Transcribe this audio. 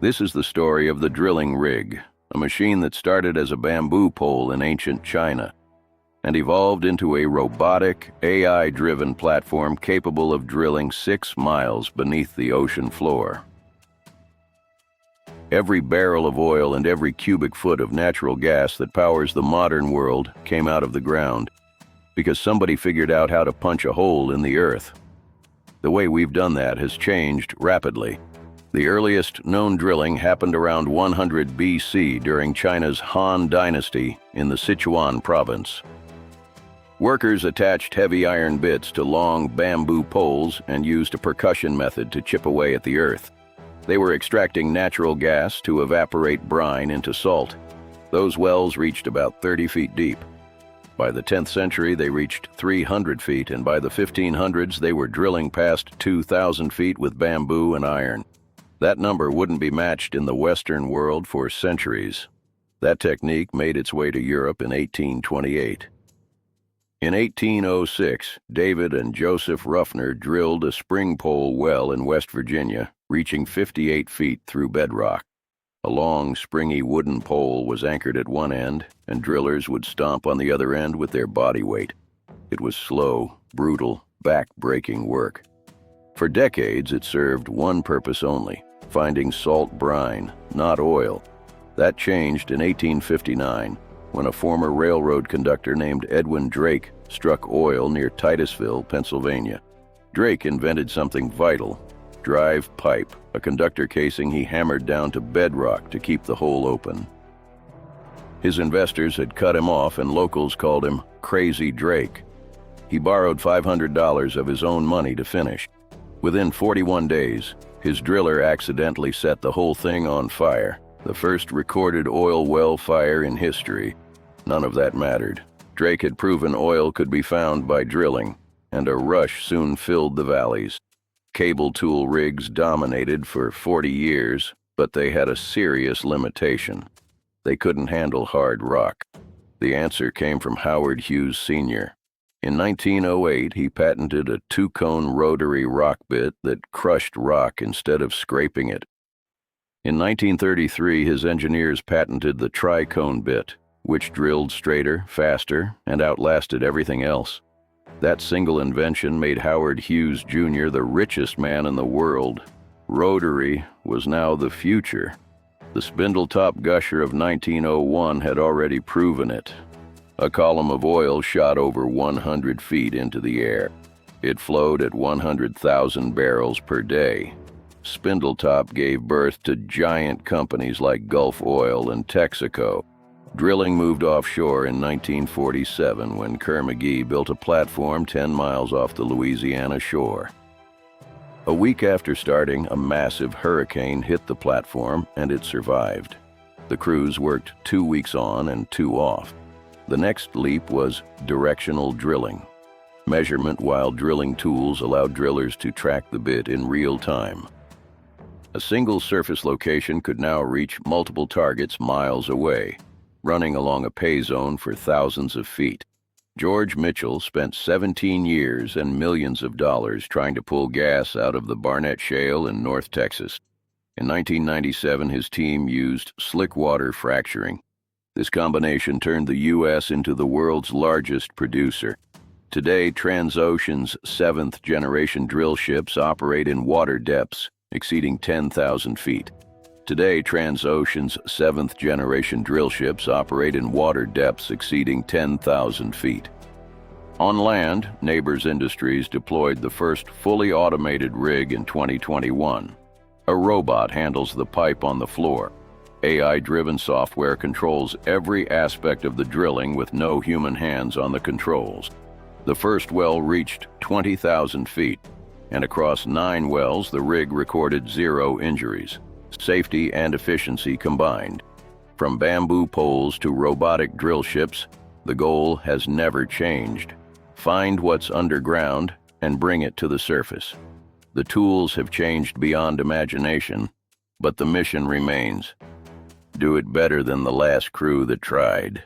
This is the story of the drilling rig, a machine that started as a bamboo pole in ancient China and evolved into a robotic, AI-driven platform capable of drilling 6 miles beneath the ocean floor. Every barrel of oil and every cubic foot of natural gas that powers the modern world came out of the ground because somebody figured out how to punch a hole in the earth. The way we've done that has changed rapidly. The earliest known drilling happened around 100 BC during China's Han Dynasty in the Sichuan province. Workers attached heavy iron bits to long bamboo poles and used a percussion method to chip away at the earth. They were extracting natural gas to evaporate brine into salt. Those wells reached about 30 feet deep. By the 10th century, they reached 300 feet, and by the 1500s, they were drilling past 2,000 feet with bamboo and iron. That number wouldn't be matched in the Western world for centuries. That technique made its way to Europe in 1828. In 1806, David and Joseph Ruffner drilled a spring pole well in West Virginia, reaching 58 feet through bedrock. A long, springy wooden pole was anchored at one end, and drillers would stomp on the other end with their body weight. It was slow, brutal, back-breaking work. For decades, it served one purpose only: finding salt brine, not oil. That changed in 1859, when a former railroad conductor named Edwin Drake struck oil near Titusville, Pennsylvania. Drake invented something vital: drive pipe, a conductor casing he hammered down to bedrock to keep the hole open. His investors had cut him off, and locals called him Crazy Drake. He borrowed $500 of his own money to finish. Within 41 days, his driller accidentally set the whole thing on fire, the first recorded oil well fire in history. None of that mattered. Drake had proven oil could be found by drilling, and a rush soon filled the valleys. Cable tool rigs dominated for 40 years, but they had a serious limitation. They couldn't handle hard rock. The answer came from Hughes Sr. In 1908, he patented a 2-cone rotary rock bit that crushed rock instead of scraping it. In 1933, his engineers patented the tri-cone bit, which drilled straighter, faster, and outlasted everything else. That single invention made Howard Hughes Jr. the richest man in the world. Rotary was now the future. The Spindletop gusher of 1901 had already proven it. A column of oil shot over 100 feet into the air. It flowed at 100,000 barrels per day. Spindletop gave birth to giant companies like Gulf Oil and Texaco. Drilling moved offshore in 1947 when Kerr McGee built a platform 10 miles off the Louisiana shore. A week after starting, a massive hurricane hit the platform, and it survived. The crews worked 2 weeks on and 2 off. The next leap was directional drilling. Measurement while drilling tools allowed drillers to track the bit in real time. A single surface location could now reach multiple targets miles away, running along a pay zone for thousands of feet. George Mitchell spent 17 years and millions of dollars trying to pull gas out of the Barnett Shale in North Texas. In 1997, his team used slick water fracturing. This combination turned the U.S. into the world's largest producer. Today, Transocean's 7th-generation drill ships operate in water depths exceeding 10,000 feet. Today, Transocean's 7th-generation drill ships operate in water depths exceeding 10,000 feet. On land, Nabors Industries deployed the first fully automated rig in 2021. A robot handles the pipe on the floor. AI-driven software controls every aspect of the drilling with no human hands on the controls. The first well reached 20,000 feet, and across 9 wells, the rig recorded 0 injuries. Safety and efficiency combined. From bamboo poles to robotic drill ships, the goal has never changed. Find what's underground and bring it to the surface. The tools have changed beyond imagination, but the mission remains. Do it better than the last crew that tried.